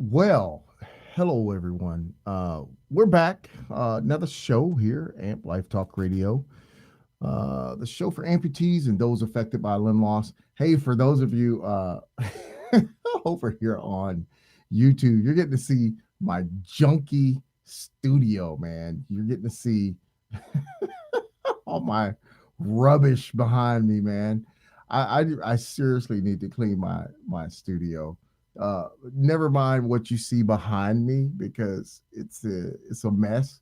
Well, hello everyone. We're back. Another show here, Amp Life Talk Radio. The show for amputees and those affected by limb loss. Hey, for those of you over here on YouTube, you're getting to see my junky studio, man. You're getting to see all my rubbish behind me, man. I seriously need to clean my studio. Never mind what you see behind me because it's a mess.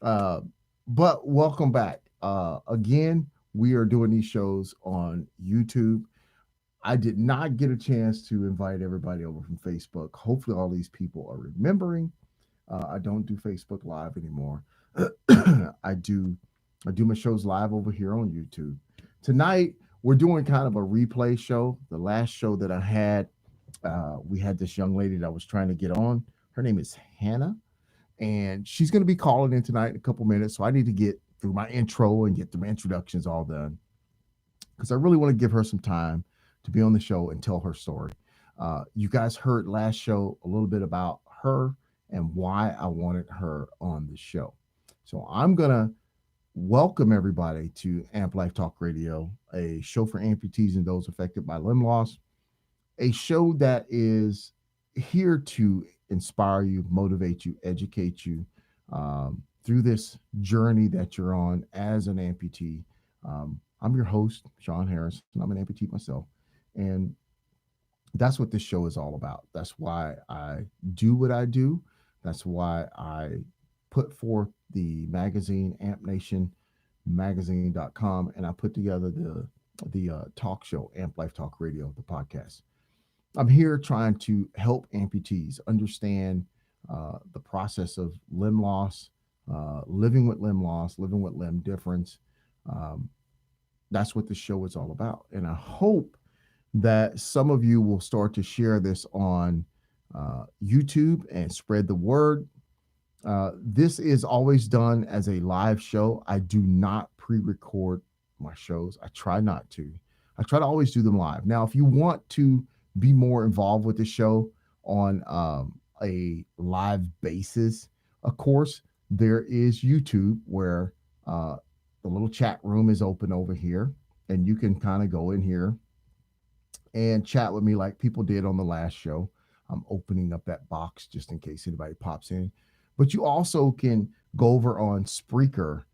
Uh, but welcome back. Again, we are doing these shows on YouTube. I did not get a chance to invite everybody over from Facebook. Hopefully, all these people are remembering. I don't do Facebook Live anymore. I do I do my shows live over here on YouTube. Tonight we're doing kind of a replay show. The last show that I had, we had this young lady that I was trying to get on. Her name is Hannah, and she's going to be calling in tonight in a couple minutes. So I need to get through my intro and get the introductions all done because I really want to give her some time to be on the show and tell her story. You guys heard last show a little bit about her and why I wanted her on the show. So I'm going to welcome everybody to Amp Life Talk Radio, a show for amputees and those affected by limb loss, a show that is here to inspire you, motivate you, educate you through this journey that you're on as an amputee. I'm your host, Sean Harris, and I'm an amputee myself. And that's what this show is all about. That's why I do what I do. That's why I put forth the magazine, Amp Nation magazine.com, and I put together the talk show, Amp Life Talk Radio, the podcast. I'm here trying to help amputees understand the process of limb loss, living with limb difference. Um, that's what the show is all about. And I hope that some of you will start to share this on YouTube and spread the word. This is always done as a live show. I do not pre record my shows. I try not to. I try to always do them live. Now, if you want to be more involved with the show on a live basis, of course, there is YouTube where the little chat room is open over here, and you can kind of go in here and chat with me like people did on the last show. I'm opening up that box just in case anybody pops in. But you also can go over on Spreaker.com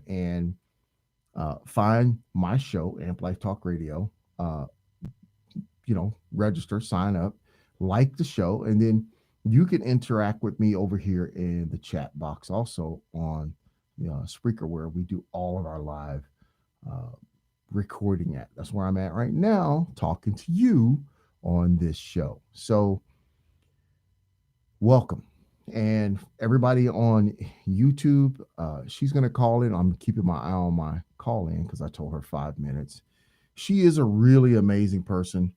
and find my show, Amp Life Talk Radio. Register, sign up, like the show, and then you can interact with me over here in the chat box also on Spreaker, where we do all of our live uh, recording at. That's where I'm at right now, talking to you on this show. So, welcome. And everybody on YouTube, she's going to call in. I'm keeping my eye on my call in because I told her 5 minutes. She is a really amazing person.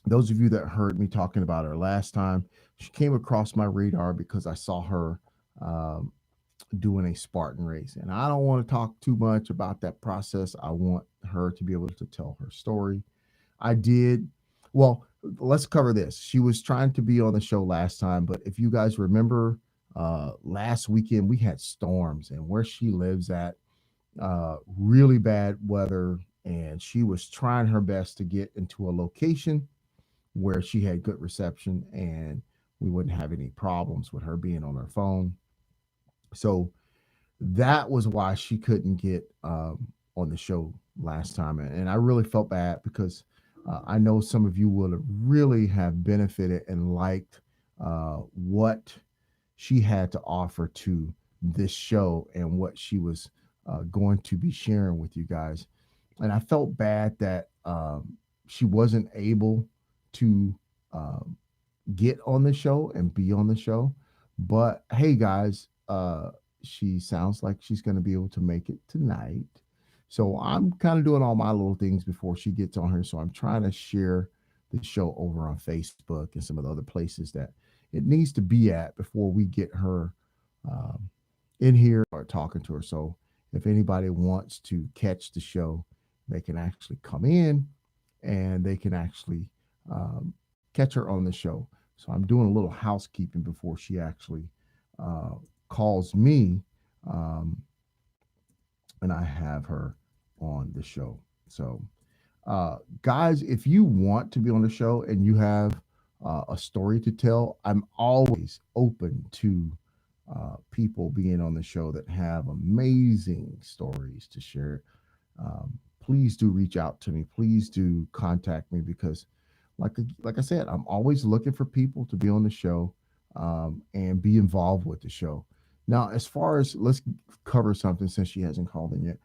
Those of you that heard me talking about her last time, she came across my radar because I saw her um, doing a Spartan race. And I don't want to talk too much about that process. I want her to be able to tell her story. I did. Well, let's cover this. She was trying to be on the show last time, but if you guys remember, last weekend we had storms, and where she lives at, really bad weather, and she was trying her best to get into a location where she had good reception and we wouldn't have any problems with her being on her phone. So that was why she couldn't get on the show last time, and I really felt bad because I know some of you will have really have benefited and liked what she had to offer to this show and what she was going to be sharing with you guys. And I felt bad that she wasn't able to um, get on the show and be on the show. But hey, guys, she sounds like she's going to be able to make it tonight. So I'm kind of doing all my little things before she gets on here. So I'm trying to share the show over on Facebook and some of the other places that it needs to be at before we get her um, in here or talking to her. So if anybody wants to catch the show, they can actually come in and they can actually um, catch her on the show. So I'm doing a little housekeeping before she actually uh, calls me, um, and I have her on the show. So, guys, if you want to be on the show and you have a story to tell, I'm always open to people being on the show that have amazing stories to share. Please do reach out to me. Please do contact me because, like I said, I'm always looking for people to be on the show and be involved with the show. Now, as far as let's cover something since she hasn't called in yet.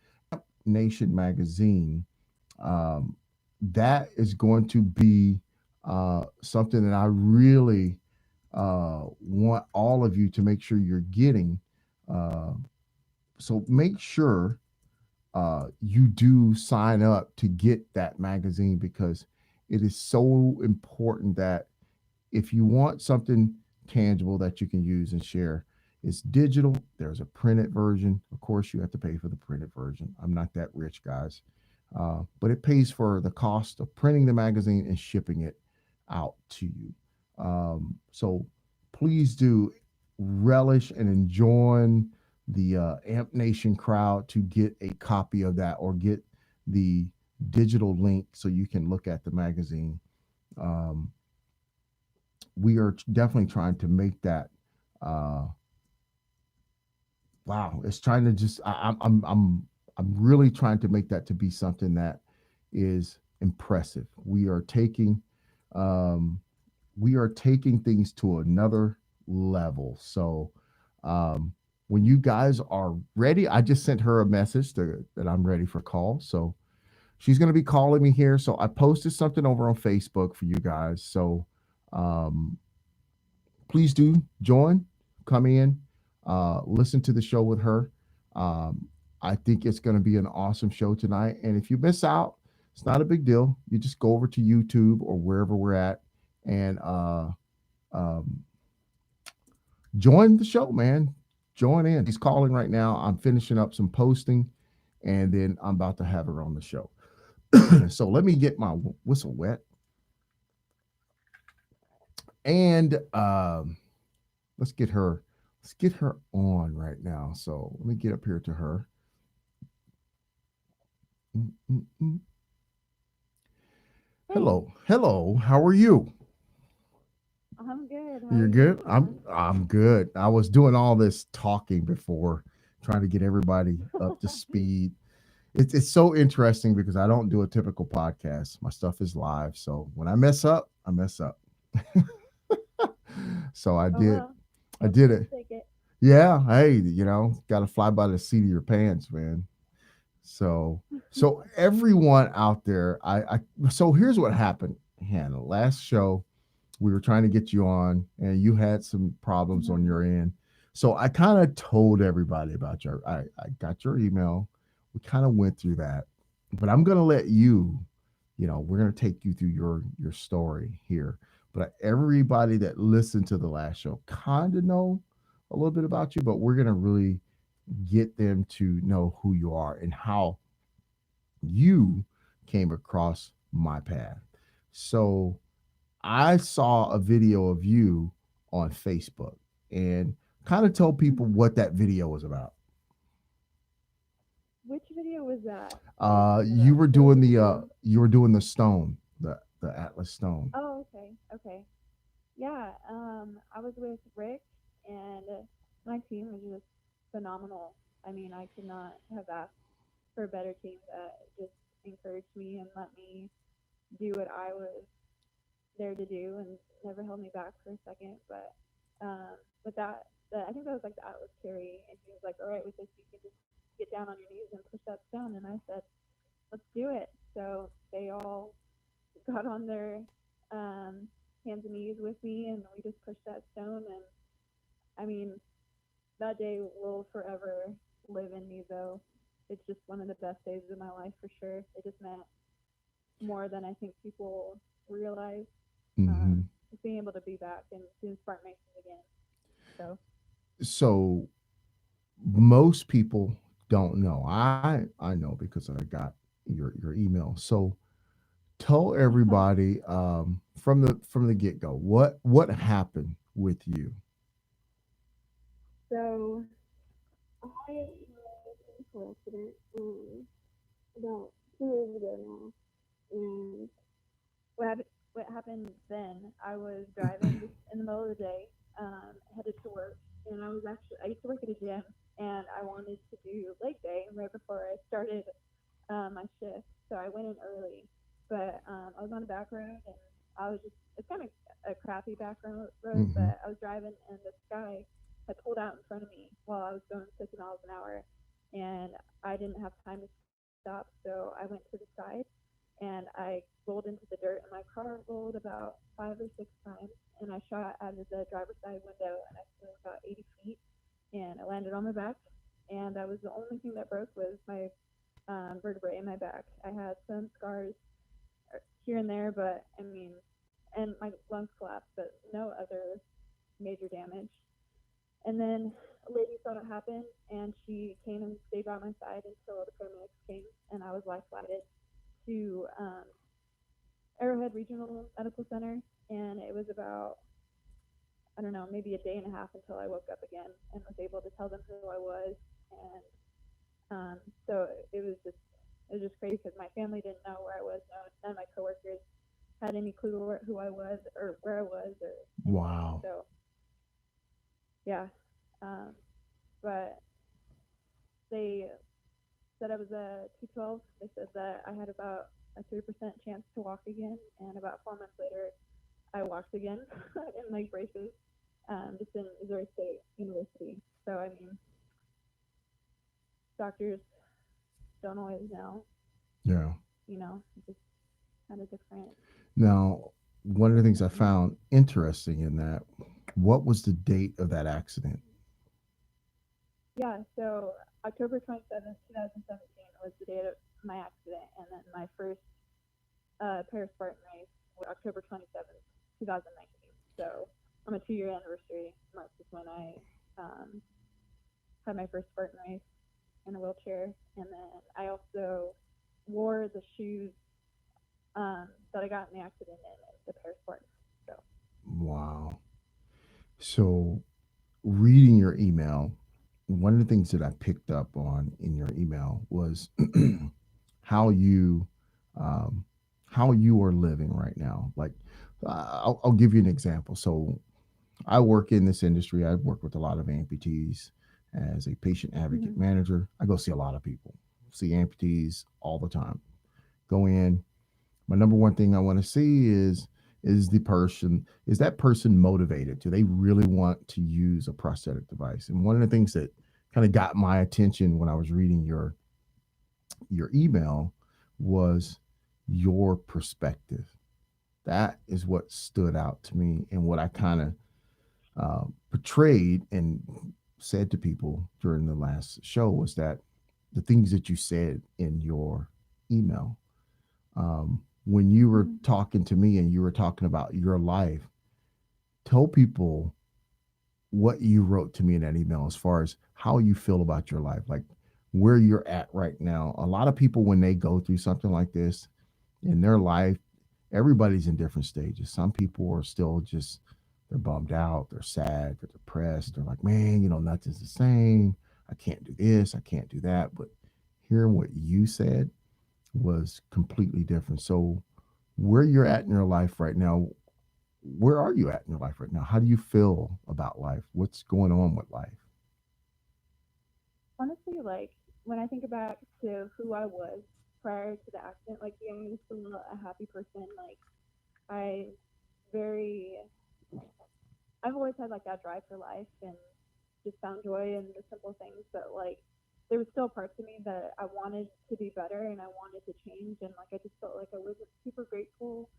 Nation magazine, um, that is going to be something that I really want all of you to make sure you're getting. Uh, so make sure you do sign up to get that magazine because it is so important that if you want something tangible that you can use and share, it's digital. There's a printed version. Of course, you have to pay for the printed version. I'm not that rich, guys. But it pays for the cost of printing the magazine and shipping it out to you. So please do relish and enjoy the Amp Nation crowd to get a copy of that or get the digital link so you can look at the magazine. Um, we are definitely trying to make that. Uh, wow, it's trying to just. I'm really trying to make that to be something that is impressive. Um, we are taking things to another level. So, um, when you guys are ready, I just sent her a message that I'm ready for call. So she's going to be calling me here. So I posted something over on Facebook for you guys. So um, please do join, come in, listen to the show with her. Um, I think it's going to be an awesome show tonight. And if you miss out, it's not a big deal. You just go over to YouTube or wherever we're at and um, join the show, man. Join in. He's calling right now. I'm finishing up some posting and then I'm about to have her on the show. So let me get my whistle wet and let's get her on right now. So let me get up here to her. Mm-mm-mm. Hey, Hello, how are you? I'm good. How are You're you doing, good. Sean? I'm good. I was doing all this talking before, trying to get everybody up to speed. It's so interesting because I don't do a typical podcast. My stuff is live, so when I mess up, I mess up. So Oh well, I hope did you it. can take it. Yeah, hey, got to fly by the seat of your pants, man. So, so everyone out there, so here's what happened, Hannah. Last show, we were trying to get you on, and you had some problems on Mhm. your end. So I kind of told everybody about I got your email. We kind of went through that, but I'm gonna let you, we're gonna take you through your story here. But everybody that listened to the last show kind of know a little bit about you, but we're gonna really get them to know who you are and how you came across my path. So I saw a video of you on Facebook and kind of told people Mhm. what that video was about. Which video was that? Are you talking You about were doing those the two? stone, the Atlas stone. Oh, okay, okay. Yeah. I was with Rick, and my team was just phenomenal. I mean, I could not have asked for a better team that just encouraged me and let me do what I was there to do and never held me back for a second. But with that, I think that was like the Atlas carry, and he was like, "All right, with this, you can just get down on your knees and push that stone." And I said, "Let's do it." So they all got on their hands and knees with me, and we just pushed that stone. And I mean, that day will forever live in me, though. It's just one of the best days of my life for sure. It just meant more than I think people realize. Hmm. Just being able to be back and doing Spark Nations again. So, So most people don't know. I know because I got your email. So Tell everybody from the get go what happened with you. So I was in a car accident about 2 years ago now, and what happened then? I was driving just in the middle of the day, headed to work, and I used to work at a gym, and I wanted to do leg day right before I started my shift, so I went in early. But I was on a back road, and I was just it's kind of a crappy road, Hmm. but I was driving, and this guy had pulled out in front of me while I was going 50 miles an hour, and I didn't have time to stop, so I went to the side and I rolled into the dirt, and my car rolled about 5 or 6 times, and I shot out of the driver's side window, and I flew about 80 feet, and I landed on my back, and that was the only thing that broke was my vertebrae in my back. I had some scars here and there, but I mean, and my lungs collapsed, but no other major damage. And then a lady saw it happen, and she came and stayed by my side until the paramedics came, and I was life flighted to Arrowhead Regional Medical Center, and it was about I don't know maybe a day and a half until I woke up again and was able to tell them who I was, and so it was just crazy because my family didn't know where I was. None of my coworkers had any clue who I was or where I was or anything. Wow. So yeah, um, but they said I was a T12. They said that I had about a 3% chance to walk again, and about 4 months later, I walked again in leg braces, just in Missouri State University. So I mean, doctors don't always know, Yeah. it's just kind of different. Now, one of the things I found interesting in that, what was the date of that accident? Yeah, so October 27th, 2017 was the date of my accident, and then my first Paris Spartan race was October 27th, 2019. So on my 2 year anniversary month is when I um, had my first Spartan race in a wheelchair, and then I also wore the shoes that I got in the accident in the Paris Spartan. So Wow. So, reading your email, one of the things that I picked up on in your email was how you um, how you are living right now. Like, I'll give you an example. So, I work in this industry. I work with a lot of amputees as a patient advocate mm-hmm, manager. I go see a lot of people, see amputees all the time. Go in. My number one thing I want to see is the person is that person motivated? Do they really want to use a prosthetic device? And one of the things that kind of got my attention when I was reading your email was your perspective. That is what stood out to me and what I kind of portrayed and said to people during the last show was that the things that you said in your email, when you were mm-hmm, talking to me and you were talking about your life, tell people what you wrote to me in that email as far as how you feel about your life, like where you're at right now. A lot of people, when they go through something like this in their life, everybody's in different stages. Some people are still just, they're bummed out, they're sad, they're depressed, they're like, man, nothing's the same. I can't do this, I can't do that. But hearing what you said was completely different. So, where you're at in your life right now, where are you at in your life right now? How do you feel about life? What's going on with life? honestly, like when I think back to who I was prior to the accident, like yeah, I was still a happy person. Like I very I've always had like that drive for life and just found joy in the simple things. But like there was still parts of me that I wanted to be better and I wanted to change, and like I just felt like I wasn't super grateful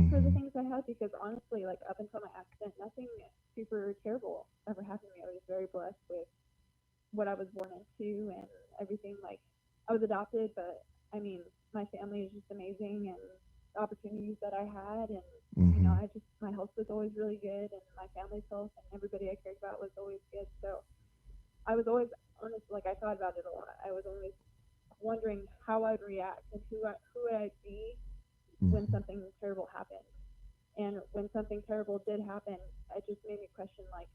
for the Mm-hmm. things I had because honestly, like up until my accident, nothing super terrible ever happened to me. I was very blessed with what I was born into and everything. Like I was adopted, but I mean, my family is just amazing and the opportunities that I had and Mm-hmm. I just my health was always really good and my family's health and everybody I cared about was always good. So I was always honest. Like I thought about it a lot. I was always wondering how I'd react and who would I be when Hmm. something terrible happened. And when something terrible did happen, it just made me question, like,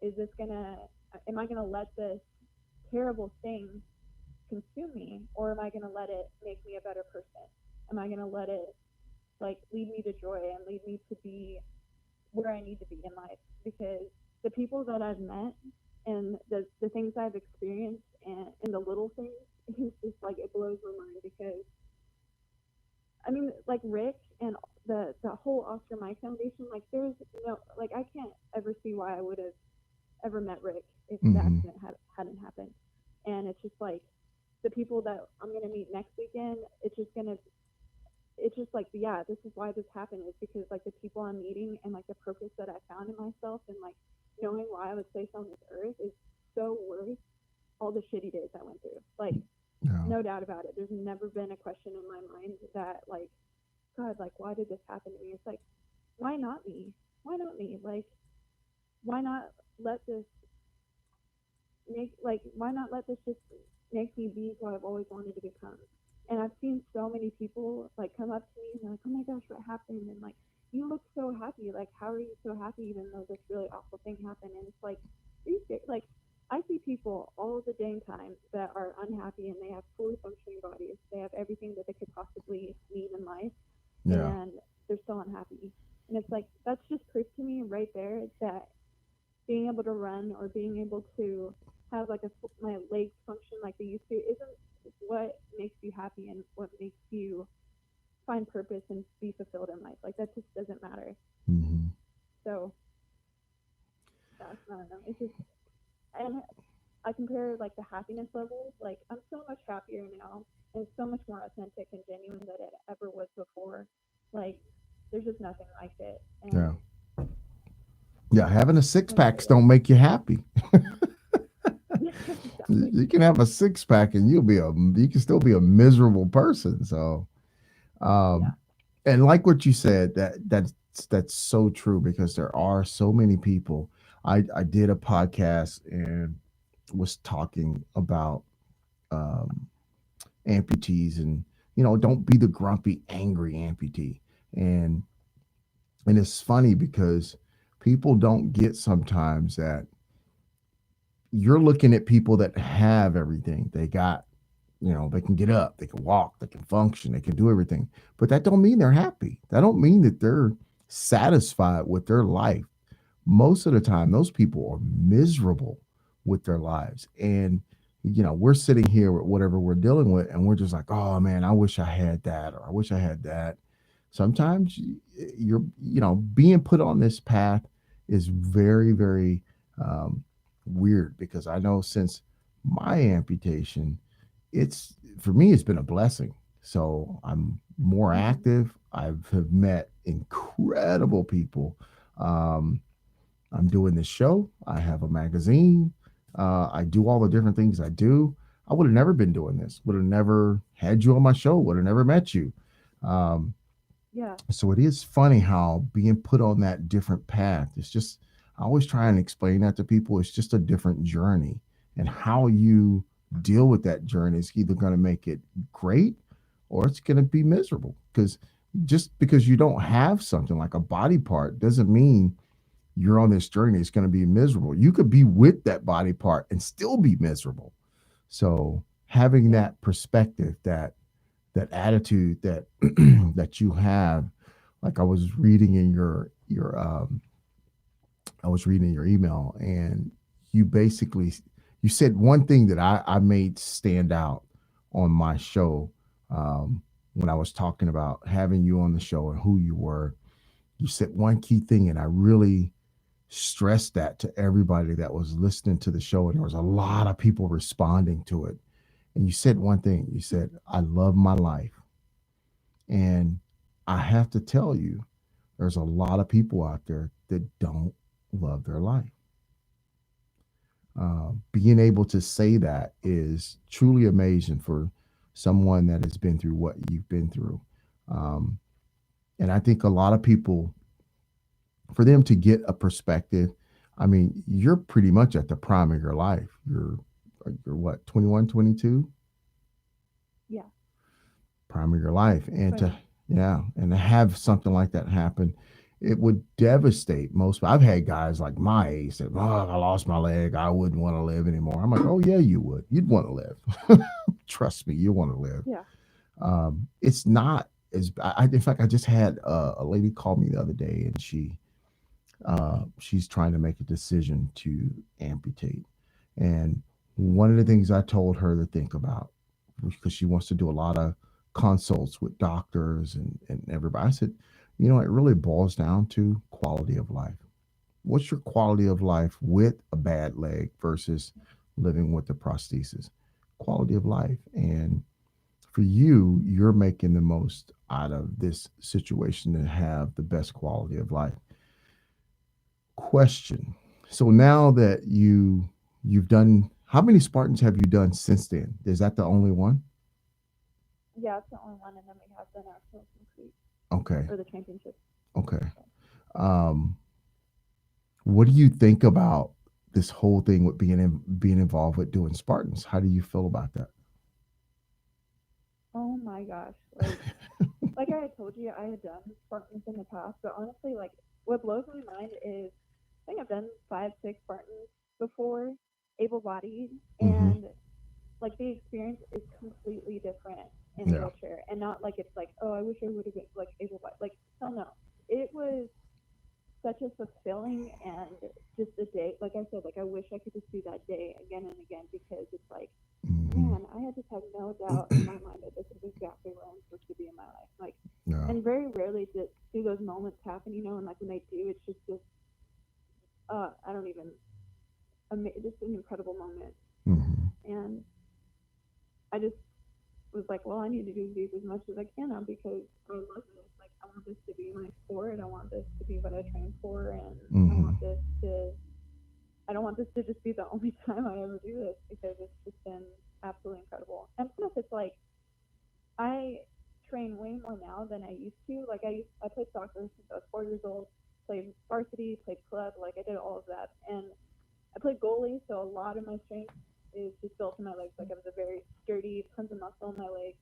is this gonna, am I gonna let this terrible thing consume me, or am I gonna let it make me a better person? Am I gonna let it like lead me to joy and lead me to be where I need to be in life? Because the people that I've met and the things I've experienced and the little things, it's just like it blows my mind. Because I mean, like Rick and the whole Oscar Mike Foundation, like there's no, like I can't ever see why I would have ever met Rick if the Hmm. accident hadn't happened. And it's just like the people that I'm gonna meet next weekend, it's just like, yeah, this is why this happened, is because like the people I'm meeting and like the purpose that I found in myself, and like knowing why I was placed on this earth is so worth all the shitty days I went through. Like, Yeah. no doubt about it. There's never been a question in my mind that like, God, like why did this happen to me? It's like, why not me? Why not me? Like, why not let this why not let this just make me be who I've always wanted to become? And I've seen so many people like come up to me and they're like, oh my gosh, what happened? And like, you look so happy. Like, how are you so happy even though this really awful thing happened? And it's like, like, I see people all the dang time that are unhappy and they have fully functioning bodies. They have everything that they could possibly need in life, Yeah. and they're still unhappy. And it's like, that's just proof to me right there that being able to run or being able to have like my legs function like they used to isn't what makes you happy and what makes you find purpose and be fulfilled in life. Like that just doesn't matter. Hmm. So yeah, I don't know. It's just, and I compare like the happiness levels. Like I'm so much happier now, and it's so much more authentic and genuine than it ever was before. Like there's just nothing like it, and Yeah. Yeah. Having a six I love it. packs don't make you happy. Yeah, exactly. You can have a six pack and you can still be a miserable person. So, Yeah. um, and like what you said, that's so true because there are so many people. I did a podcast and was talking about um, amputees and don't be the grumpy, angry amputee. And and it's funny because people don't get sometimes that you're looking at people that have everything. They got, they can get up, they can walk, they can function, they can do everything. But that don't mean they're happy. That don't mean that they're satisfied with their life. Most of the time those people are miserable with their lives. And we're sitting here with whatever we're dealing with and we're just like, oh man, I wish I had that, or I wish I had that. Sometimes you're, being put on this path is very, very weird because I know since my amputation, it's for me, it's been a blessing. So I'm more Mm-hmm. active. Have met incredible people. Um, I'm doing this show. I have a magazine. I do all the different things I do. I would have never been doing this. Would have never had you on my show. Would have never met you. Um, Yeah. so it is funny how being put on that different path. It's just I always try and explain that to people. It's just a different journey, and how you deal with that journey is either going to make it great or it's going to be miserable. Because just because you don't have something like a body part doesn't mean you're on this journey it's going to be miserable. You could be with that body part and still be miserable. So having Yeah. that perspective, that attitude that that you have, like I was reading in your I was reading your email, and you basically you said one thing that I made stand out on my show, when I was talking about having you on the show and who you were. You said one key thing, and I really stressed that to everybody that was listening to the show, and there was a lot of people responding to it. And you said one thing. You said, "I love my life," and I have to tell you, there's a lot of people out there that don't love their life. Being able to say that is truly amazing for someone that has been through what you've been through. Um, and I think a lot of people, for them to get a perspective, I mean, you're pretty much at the prime of your life. You're what, 21, 22, Yeah. prime of your life. And to 21. Yeah, and to have something like that happen, it would devastate most. I've had guys like my age say, "Oh, I lost my leg. I wouldn't want to live anymore." I'm like, "Oh yeah, you would. You'd want to live. Trust me, you want to live." Yeah. It's not as. In fact, I just had a lady call me the other day, and she's trying to make a decision to amputate, and one of the things I told her to think about, because she wants to do a lot of consults with doctors and everybody. I said, it really boils down to quality of life. What's your quality of life with a bad leg versus living with the prosthesis? Quality of life. And for you, you're making the most out of this situation to have the best quality of life. Question. So now that you've done, how many Spartans have you done since then? Is that the only one? Yeah, it's the only one, and then we have the nationals next week Okay. or the championship. Okay. So, Um, what do you think about this whole thing with being involved with doing Spartans? How do you feel about that? oh my gosh, like I had told you, I had done Spartans in the past, but honestly, like what blows my mind is I think I've done 5, 6 Spartans before, able-bodied, Mm-hmm. and like the experience is completely different in a Yeah. wheelchair, and not like it's like, oh, I wish I would have been like able-bodied. Like hell no, it was such a fulfilling and just a day. Like I said, like I wish I could just do that day again and again, because it's like, Mm-hmm. man, I had just had no doubt in my mind that this is exactly where I'm supposed to be in my life. Like, Yeah. and very rarely do those moments happen, and like when they do, it's just this, I don't even, just an incredible moment. Mm-hmm. And I just was like, well, I need to do these as much as I can now, because I love this. Like, I want this to be my sport. I want this to be what I train for, and I Mm-hmm. want this to. I don't want this to just be the only time I ever do this, because it's just been absolutely incredible. And plus, it's like I train way more now than I used to. Like I played soccer since I was 4 years old. Played varsity, played club. Like I did all of that, and I played goalie. So a lot of my strength is just built in my legs. Like I was a very sturdy, tons of muscle in my legs.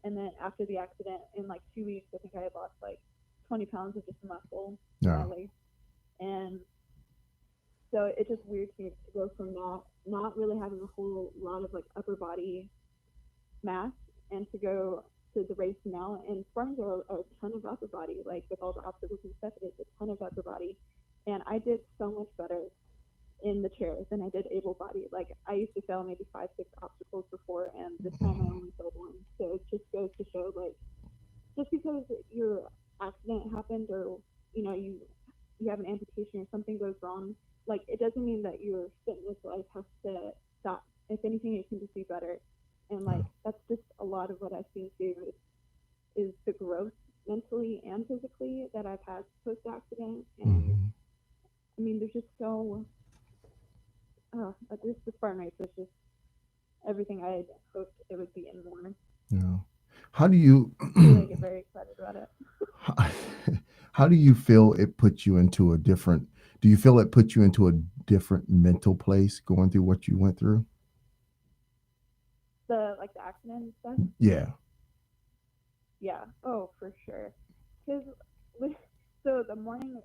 And then after the accident, in like 2 weeks, I think I had lost like 20 pounds of just muscle in my Yeah. legs. And so it's just weird to me to go from not really having a whole lot of like upper body mass, and to go to the race now. And Spartans are a ton of upper body, like with all the obstacles and stuff. It is a ton of upper body, and I did so much better in the chair than I did able body. Like I used to fail maybe 5, 6 obstacles before, and this time I Mm-hmm. only failed one. So it just goes to show, like, just because your accident happened, or you have an amputation or something goes wrong, like it doesn't mean that your fitness life has to stop. If anything, it can just be better. And Yeah. like that's just a lot of what I've seen too, is the growth mentally and physically that I've had post accident. And Mm-hmm. I mean, there's just so just the Spartan race was just everything I had hoped it would be and more. Yeah. How do you Really get very excited about it. how do you feel it put you into a different do you feel it put you into a different mental place going through what you went through? The accident and stuff. Yeah. Yeah. Oh, for sure. Because so the morning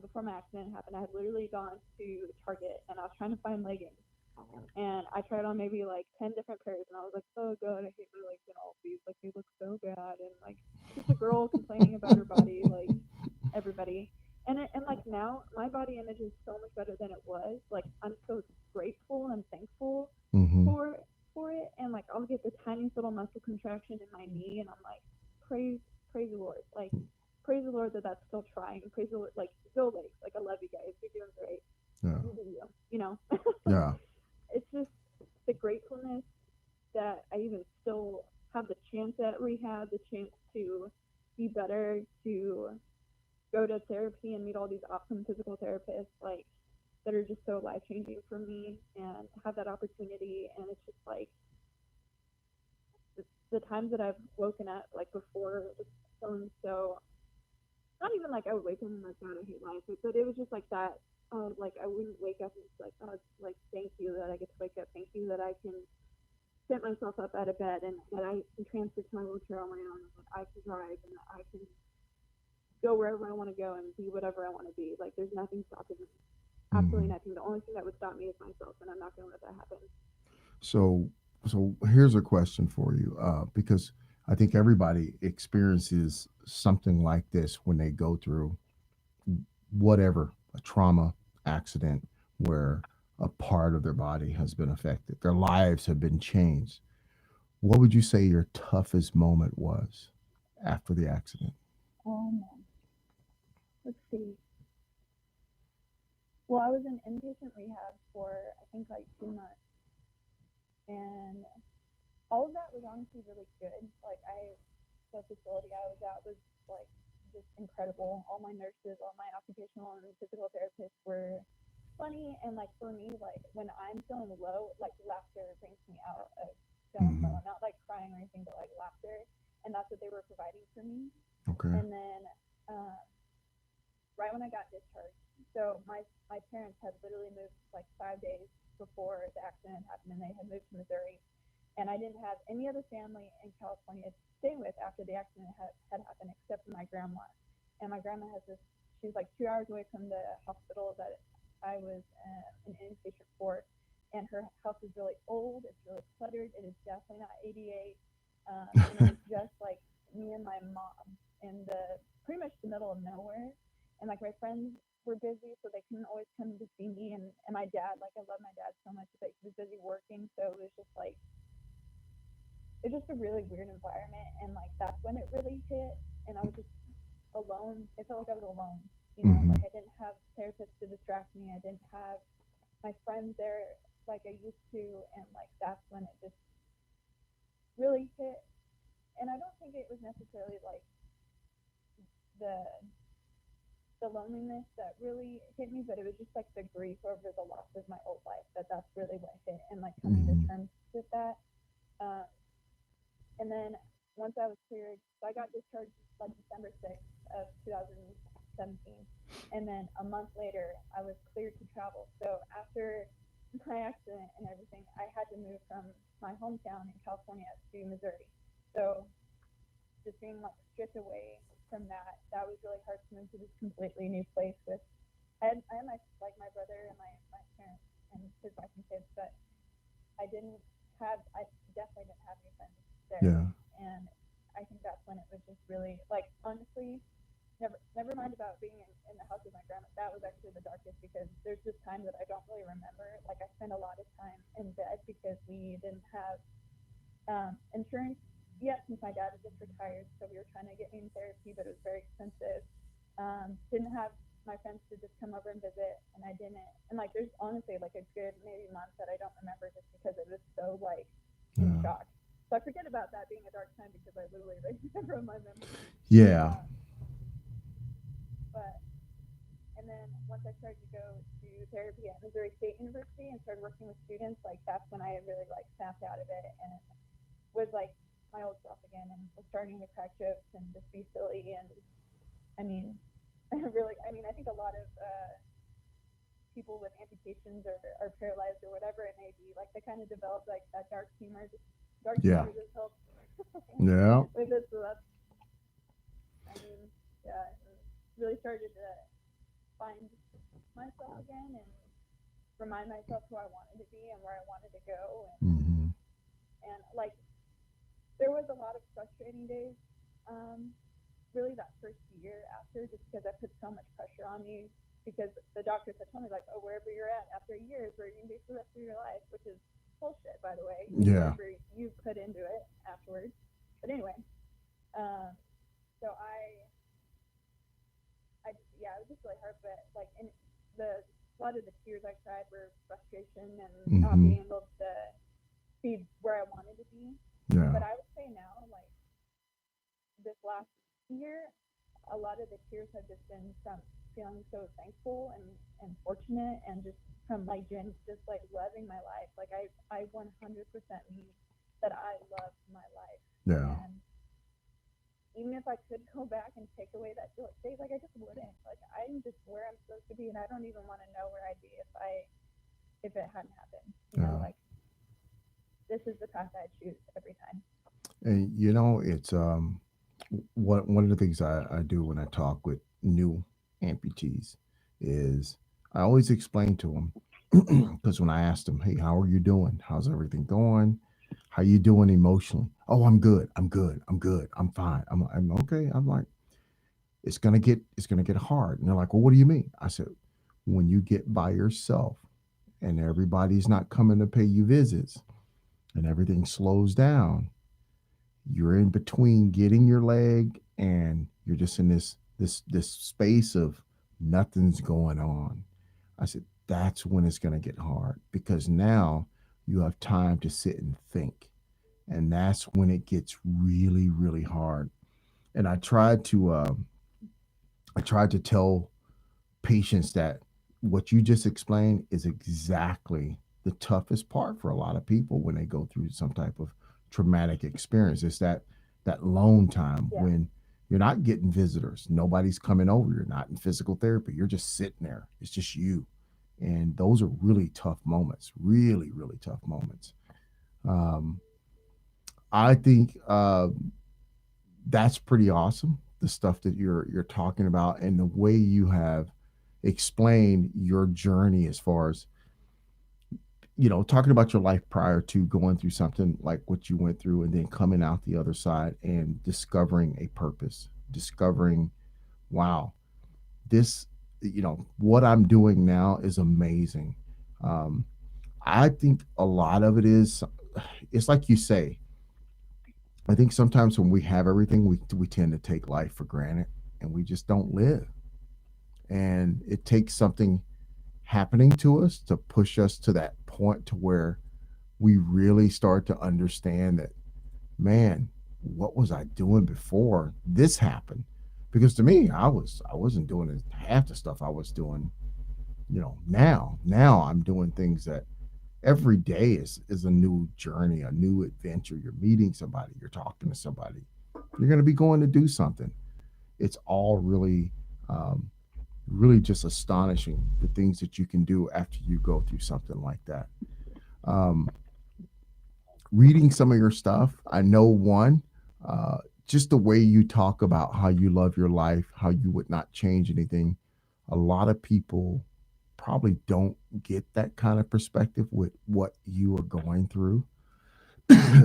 before my accident happened, I had literally gone to Target and I was trying to find leggings. And I tried on maybe like 10 different pairs, and I was like, oh god, I hate my legs in all of these. Like they look so bad, and like just a girl complaining about her body, like everybody. And like now, my body image is so much better than it was. Like I'm so grateful and thankful Mm-hmm. for for it. And like I'll get the tiniest little muscle contraction in my knee, and I'm like, praise praise the Lord, like praise the Lord that that's still trying. Praise the Lord, like go legs, like I love you guys, you're doing great, Yeah. you do you, you know. Yeah. It's just the gratefulness that I even still have the chance at rehab, the chance to be better, to go to therapy and meet all these awesome physical therapists, like that are just so life changing for me, and have that opportunity. And it's just like the times that I've woken up like before, just feeling so, not even like I would wake up and like, God, I hate life, but it was just like that. Like I wouldn't wake up and just like, oh, like thank you that I get to wake up, thank you that I can get myself up out of bed and that I can transfer to my wheelchair on my own and that I can drive and that I can go wherever I want to go and be whatever I want to be. Like there's nothing stopping me. Absolutely Hmm. nothing. The only thing that would stop me is myself, and I'm not going to let that happen. So, so here's a question for you, because I think everybody experiences something like this when they go through whatever a trauma, accident, where a part of their body has been affected, their lives have been changed. What would you say your toughest moment was after the accident? Let's see. Well, I was in inpatient rehab for I think like 2 months, and all of that was honestly really good. Like the facility I was at was like just incredible. All my nurses, all my occupational and physical therapists were funny, and like for me, like when I'm feeling low, like laughter brings me out of feeling low. Hmm. I'm not like crying or anything, but like laughter, and that's what they were providing for me. Okay. And then um, right when I got discharged, so my parents had literally moved like 5 days before the accident happened, and they had moved to Missouri, and I didn't have any other family in California to stay with after the accident had happened, except for my grandma. And my grandma has this. She's like 2 hours away from the hospital that I was an inpatient for, and her house is really old. It's really cluttered. It is definitely not ADA, and it was just like me and my mom in the pretty much the middle of nowhere. And like my friends were busy, so they couldn't always come to see me. And my dad, like I love my dad so much, but he was busy working, so it was just like it's just a really weird environment, and like that's when it really hit, and I was just alone. It felt like I was alone, Hmm. like I didn't have therapists to distract me. I didn't have my friends there like I used to, and like that's when it just really hit. And I don't think it was necessarily like the the loneliness that really hit me, but it was just like the grief over the loss of my old life, that's really what hit, and like coming to Hmm. terms with that. um, And then once I was cleared, so I got discharged like December 6th of 2017. And then a month later, I was cleared to travel. So after my accident and everything, I had to move from my hometown in California to Missouri. So just being like stripped away from that, that was really hard to move to this completely new place with. I had my like my brother and my parents and his wife and kids, but I definitely didn't have any friends there, Yeah. and I think that's when it was just really like honestly, never mind about being in the house with my grandma. That was actually the darkest because there's just time that I don't really remember. Like I spent a lot of time in bed because we didn't have insurance yet since my dad had just retired, so we were trying to get me in therapy, but it was very expensive. Didn't have my friends to just come over and visit, and I didn't. And like, there's honestly like a good maybe month that I don't remember just because it was so like in Yeah. shock. So I forget about that being a dark time because I literally erased it from my memory. Yeah. Um, but and then once I started to go to therapy at Missouri State University and started working with students, like that's when I really like snapped out of it and was like my old self again and was starting to crack jokes and just be silly. And I mean, really, I mean, I think a lot of people with amputations or paralyzed or whatever it may be, like they kind of develop like that dark humor. Dark Yeah. humor just helps Yeah. with it. So that's, I mean, yeah, really started to find myself again and remind myself who I wanted to be and where I wanted to go. Hmm. And like, there was a lot of frustrating days. Um, Really, that first year after, just because I put so much pressure on me. Because the doctors had told me like, oh, wherever you're at after a year is where you're gonna be for the rest of your life, which is bullshit, by the way. It's Yeah. wherever you put into it afterwards. But anyway, um, so I yeah, it was just really hard. But like, in the a lot of the tears I cried were frustration and not Hmm. being able to be where I wanted to be. Yeah. But I would say now, like this last year, a lot of the tears have just been from feeling so thankful and fortunate and just from like just like loving my life. Like I 100% mean that I love my life. Yeah. And even if I could go back and take away that stage, like I just wouldn't. Like I'm just where I'm supposed to be, and I don't even want to know where I'd be if it hadn't happened. Yeah. Like this is the path I choose every time. And it's what one of the things I do when I talk with new amputees is I always explain to them because when I ask them, "Hey, how are you doing? How's everything going? How you doing emotionally?" "Oh, I'm good. I'm good. I'm good. I'm fine. I'm okay." I'm like, it's gonna get hard. And they're like, "Well, what do you mean?" I said, "When you get by yourself and everybody's not coming to pay you visits and everything slows down, you're in between getting your leg and you're just in this space of nothing's going on." I said, "That's when it's going to get hard because now you have time to sit and think, and that's when it gets really really hard." And I tried to tell patients that what you just explained is exactly the toughest part for a lot of people when they go through some type of traumatic experience. It's that lone time Yeah. when you're not getting visitors, nobody's coming over, you're not in physical therapy, you're just sitting there, it's just you. And those are really tough moments, really really tough moments. um, I think that's pretty awesome, the stuff that you're talking about and the way you have explained your journey as far as talking about your life prior to going through something like what you went through and then coming out the other side and discovering a purpose, discovering, wow, this, what I'm doing now is amazing. um, I think a lot of it is, it's like you say, I think sometimes when we have everything, we tend to take life for granted and we just don't live. And it takes something happening to us to push us to that point to where we really start to understand that, man, what was I doing before this happened? Because to me, I wasn't doing half the stuff I was doing. Now I'm doing things that every day is a new journey, a new adventure. You're meeting somebody, you're talking to somebody, you're going to be going to do something. It's all really, really just astonishing the things that you can do after you go through something like that. Um, Reading some of your stuff, I know one, uh, just the way you talk about how you love your life, how you would not change anything. A lot of people probably don't get that kind of perspective with what you are going through.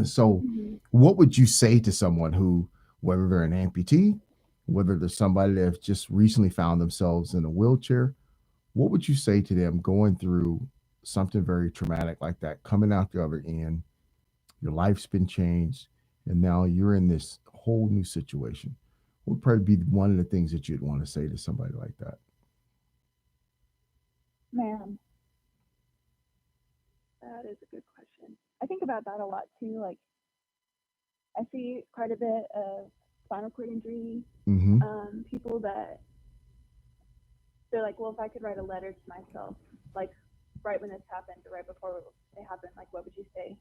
So, Hmm. what would you say to someone who, whether they're an amputee, whether there's somebody that has just recently found themselves in a wheelchair, what would you say to them going through something very traumatic like that, coming out the other end, your life's been changed, and now you're in this whole new situation? What would probably be one of the things that you'd want to say to somebody like that? Man, that is a good question. I think about that a lot too. Like, I see quite a bit of spinal cord injury Mm-hmm. people that they're like, well, if I could write a letter to myself, like right when this happened or right before it happened, like what would you say?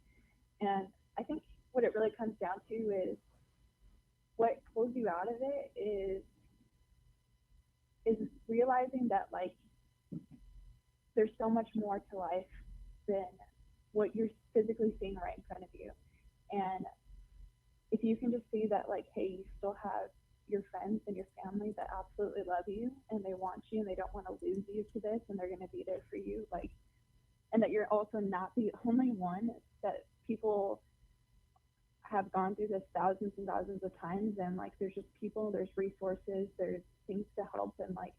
And I think what it really comes down to is what pulls you out of it is realizing that like there's so much more to life than what you're physically seeing right in front of you. And if you can just see that like, hey, you still have your friends and your family that absolutely love you and they want you and they don't want to lose you to this and they're going to be there for you, like, and that you're also not the only one, that people have gone through this thousands and thousands of times, and like there's just people, there's resources, there's things to help. And like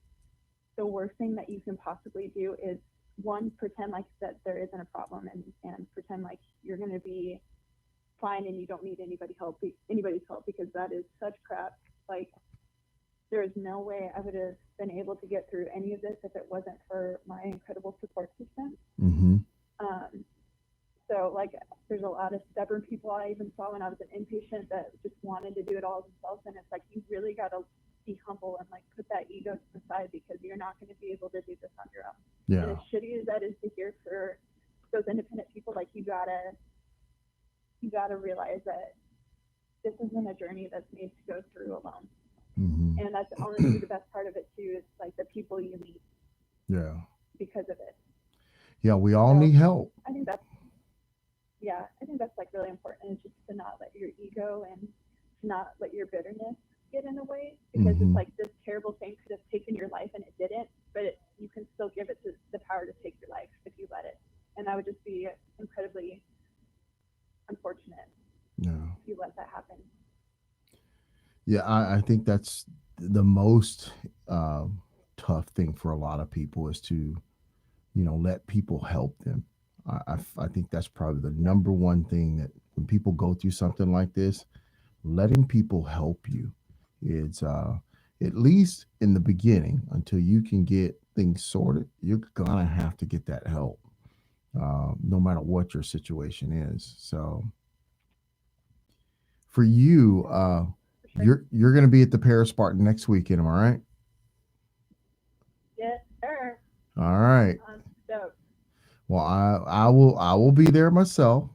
the worst thing that you can possibly do is one, pretend like that there isn't a problem, and pretend like you're going to be fine and you don't need anybody's help, because that is such crap. Like, there is no way I would have been able to get through any of this if it wasn't for my incredible support system. Mm-hmm. um, so like there's a lot of stubborn people I even saw when I was an inpatient that just wanted to do it all themselves, and it's like you really got to be humble and like put that ego to the side, because you're not going to be able to do this on your own. And Yeah. as shitty as that is to hear for those independent people, like you gotta realize that this isn't a journey that's made to go through alone. Mm-hmm. And that's honestly the best part of it too, is like the people you meet Yeah. because of it. Yeah. We all So need help. I think that's yeah, I think that's like really important, is just to not let your ego and not let your bitterness get in the way, because it's Mm-hmm. like this terrible thing could have taken your life and it didn't, but you can still give it to the power to take your life if you let it. And that would just be incredibly unfortunate Yeah. if you let that happen. Yeah, I think that's the most uh, tough thing for a lot of people is to, let people help them. I think that's probably the Yeah, number one thing that when people go through something like this, letting people help you is at least in the beginning until you can get things sorted. You're gonna have to get that help, no matter what your situation is. So for you, yeah, for sure. you're gonna be at the Paris Spartan next weekend. Am I right? Yes, sir. All right. I'm stoked. Well, I will be there myself.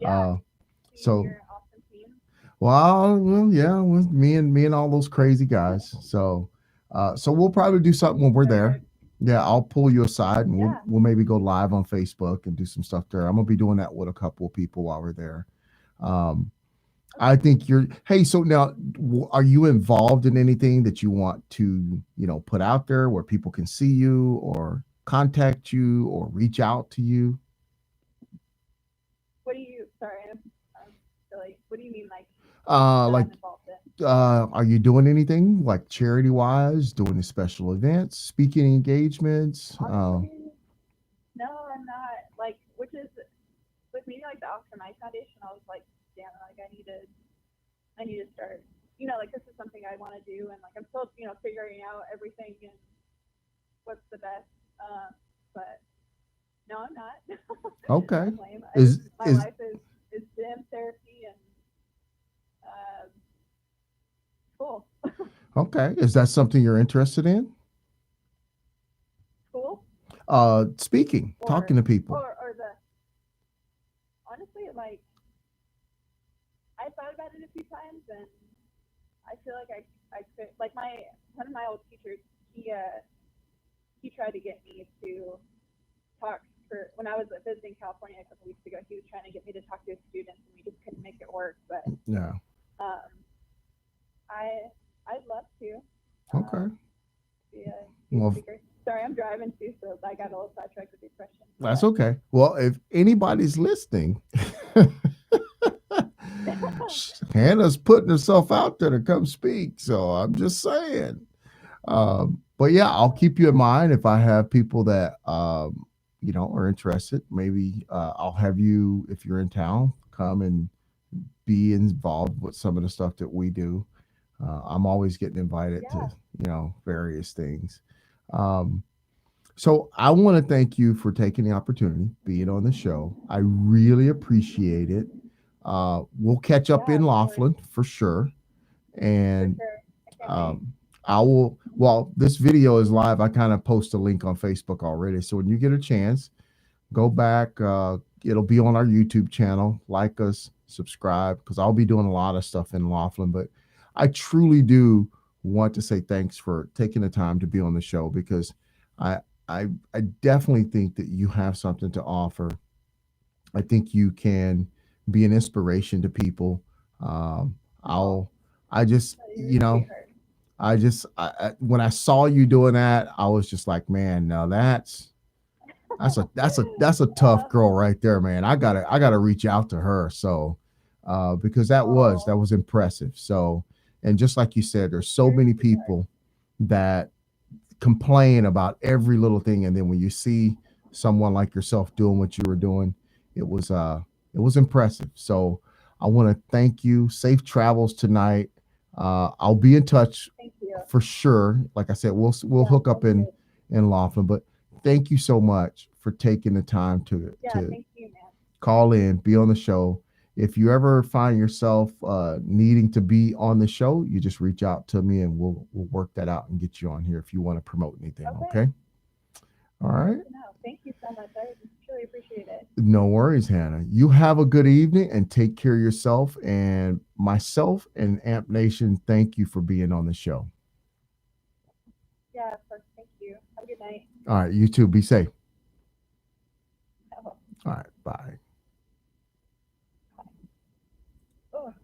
Yeah, uh, see so your awesome team. well, yeah, with me and all those crazy guys. So we'll probably do something when we're there. Perfect. Yeah, I'll pull you aside and we'll Yeah. we'll maybe go live on Facebook and do some stuff there. I'm gonna be doing that with a couple of people while we're there. Um, I Okay. think you're. Hey, so now, are you involved in anything that you want to, put out there where people can see you or contact you or reach out to you? What do you? Sorry, I'm silly. What do you mean, like that Like, I'm involved in? are you doing anything like charity wise, doing any special events, speaking engagements? Honestly, no, I'm not. Like, which is with me, like the Oscar My Foundation. I was like, damn, like I need to start. Like this is something I want to do, and like I'm still, figuring out everything and what's the best. But no, I'm not. Okay. That's lame. I just Is my is life is gym therapy and uh, school, okay. Is that something you're interested in? school, Speaking, or talking to people. or the honestly, like I thought about it a few times, and I feel like I could, like my one of my old teachers. He tried to get me to talk for when I was visiting California a couple weeks ago. He was trying to get me to talk to his students, and we just couldn't make it work. But Yeah. um, I I'd love to uh, Okay. be a Well, speaker. Sorry, I'm driving too, so I got a little sidetracked with your questions. that's But okay. Well, if anybody's listening, Hannah's putting herself out there to come speak. So I'm just saying. But yeah, I'll oh keep you in man, mind if I have people that are interested. Maybe I'll have you if you're in town come and be involved with some of the stuff that we do. I'm always getting invited to yeah, various things. Um, so I want to thank you for taking the opportunity, being on the show. I really appreciate it. We'll catch up yeah, in of course, Laughlin for sure, for and sure. I can't wait. um, I will. Well, this video is live. I kind of post a link on Facebook already, so when you get a chance, go back. It'll be on our YouTube channel. Like us, subscribe, because I'll be doing a lot of stuff in Laughlin. But I truly do want to say thanks for taking the time to be on the show because I I definitely think that you have something to offer. I think you can be an inspiration to people. Um, Oh, I'll I just you're a sweetheart. when I saw you doing that, I was just like, man, no, that's a tough uh, girl right there, man. I gotta reach out to her. So because that oh, was impressive. So and just like you said, there's so you're a many sweetheart. people that complain about every little thing, and then when you see someone like yourself doing what you were doing, it was uh it was impressive. So I want to thank you. Safe travels tonight. I'll be in touch Thank you. for sure. Like I said, we'll Yeah, hook up sounds good. in Laughlin. But thank you so much for taking the time Yeah, to thank you, man. call in, be on the show. If you ever find yourself needing to be on the show, you just reach out to me and we'll work that out and get you on here if you want to promote anything. Okay, Okay. All good right. to know. Thank you so much. I truly appreciate it. No worries, Hannah. You have a good evening and take care of yourself. And myself and Amp Nation, thank you for being on the show. Yeah, of course. Thank you. Have a good night. All right. You too. Be safe. All right, bye. Oh,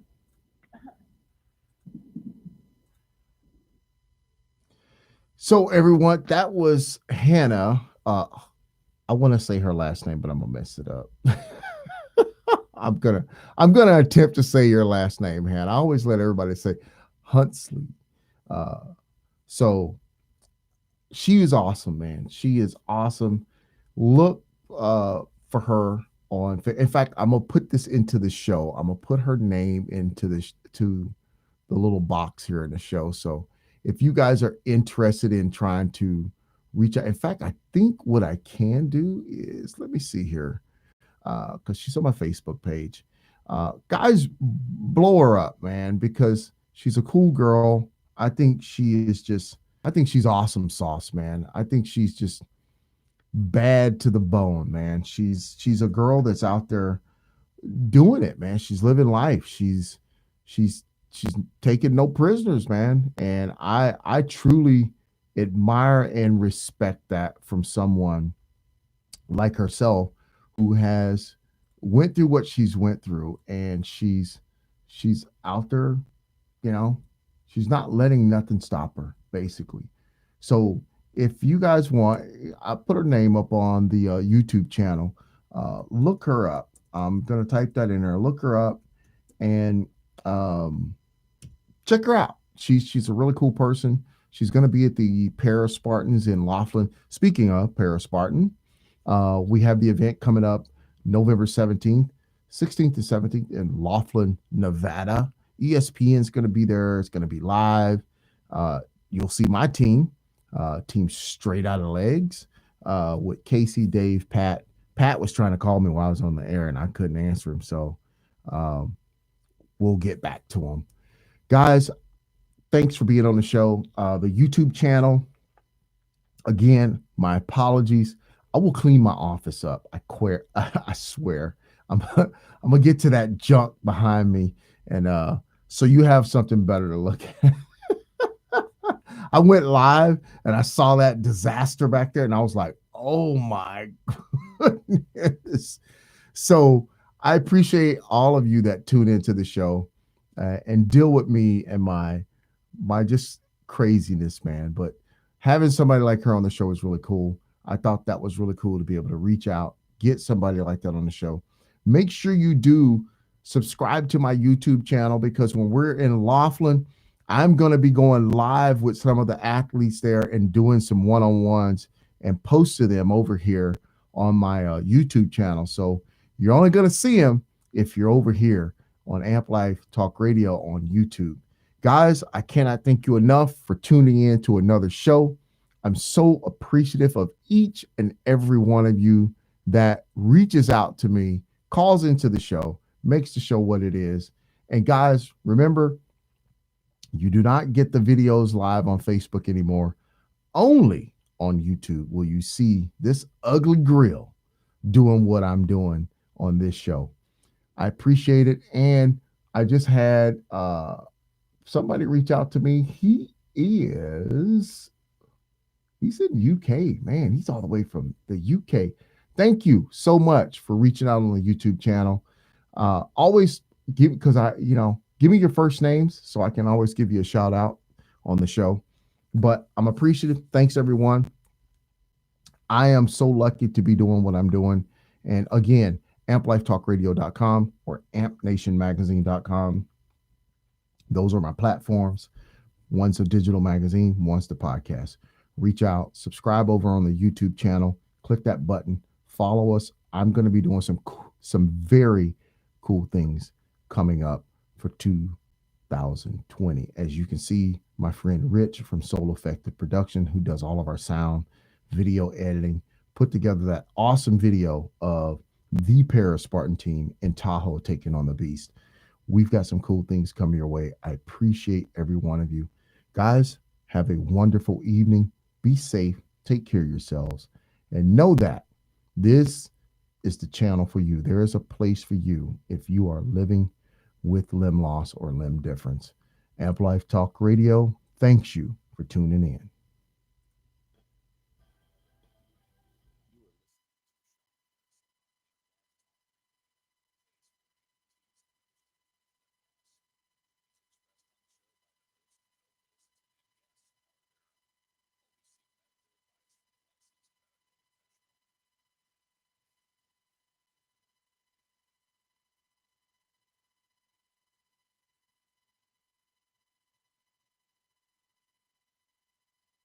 So everyone, that was Hannah. I want to say her last name, but I'm gonna mess it up. I'm gonna I'm gonna attempt to say your last name, Hannah. I always let everybody say Hutzley. Uh, so she is awesome, man. She is awesome. Look for her on. In fact, I'm gonna put this into the show. I'm gonna put her name into to the little box here in the show. So if you guys are interested in trying to reach out, in fact, I think what I can do is let me see here because she's on my Facebook page. Guys, blow her up, man, because she's a cool girl. I think she is just, I think she's awesome sauce, man. I think she's just bad to the bone, man. She's a girl that's out there doing it, man. She's living life. She's she's taking no prisoners, man. And I truly admire and respect that from someone like herself who has went through what she's went through and she's out there, you know, she's not letting nothing stop her basically. So if you guys want, I put her name up on the YouTube channel. Look her up. I'm gonna type that in there. Look her up and um, check her out. She's a really cool person. She's going to be at the Para Spartans in Laughlin. Speaking of Para Spartan, we have the event coming up November 17th, 16th to 17th in Laughlin, Nevada. ESPN's going to be there. It's going to be live. You'll see my team, team straight out of legs, with Casey, Dave, Pat. Pat was trying to call me while I was on the air and I couldn't answer him. So um, we'll get back to him. Guys, thanks for being on the show. The YouTube channel, again, my apologies. I will clean my office up. I swear. I'm gonna get to that junk behind me, and so you have something better to look at. I went live and I saw that disaster back there, and I was like, "Oh my goodness!" So I appreciate all of you that tune into the show and deal with me and my just craziness, man. But having somebody like her on the show is really cool. I thought that was really cool to be able to reach out, get somebody like that on the show. Make sure you do subscribe to my YouTube channel because when we're in Laughlin, I'm going to be going live with some of the athletes there and doing some one-on-ones and post to them over here on my YouTube channel. So you're only going to see them if you're over here on Amp Life Talk Radio on YouTube. Guys, I cannot thank you enough for tuning in to another show. I'm so appreciative of each and every one of you that reaches out to me, calls into the show, makes the show what it is. And guys, remember, you do not get the videos live on Facebook anymore. Only on YouTube will you see this ugly grill doing what I'm doing on this show. I appreciate it. And I just had somebody reach out to me. He's in UK, man. He's all the way from the UK. Thank you so much for reaching out on the YouTube channel. Always give because give me your first names so I can always give you a shout out on the show. But I'm appreciative. Thanks everyone. I am so lucky to be doing what I'm doing. And again, amplifetalkradio.com or ampnationmagazine.com. Those are my platforms. One's a digital magazine, one's the podcast. Reach out, subscribe over on the YouTube channel, click that button, follow us. I'm going to be doing some very cool things coming up for 2020. As you can see, my friend Rich from Soul Effective Production, who does all of our sound, video editing, put together that awesome video of the Para Spartan team in Tahoe taking on the Beast. We've got some cool things coming your way. I appreciate every one of you. Guys, have a wonderful evening. Be safe. Take care of yourselves. And know that this is the channel for you. There is a place for you if you are living with limb loss or limb difference. Amp Life Talk Radio thanks you for tuning in.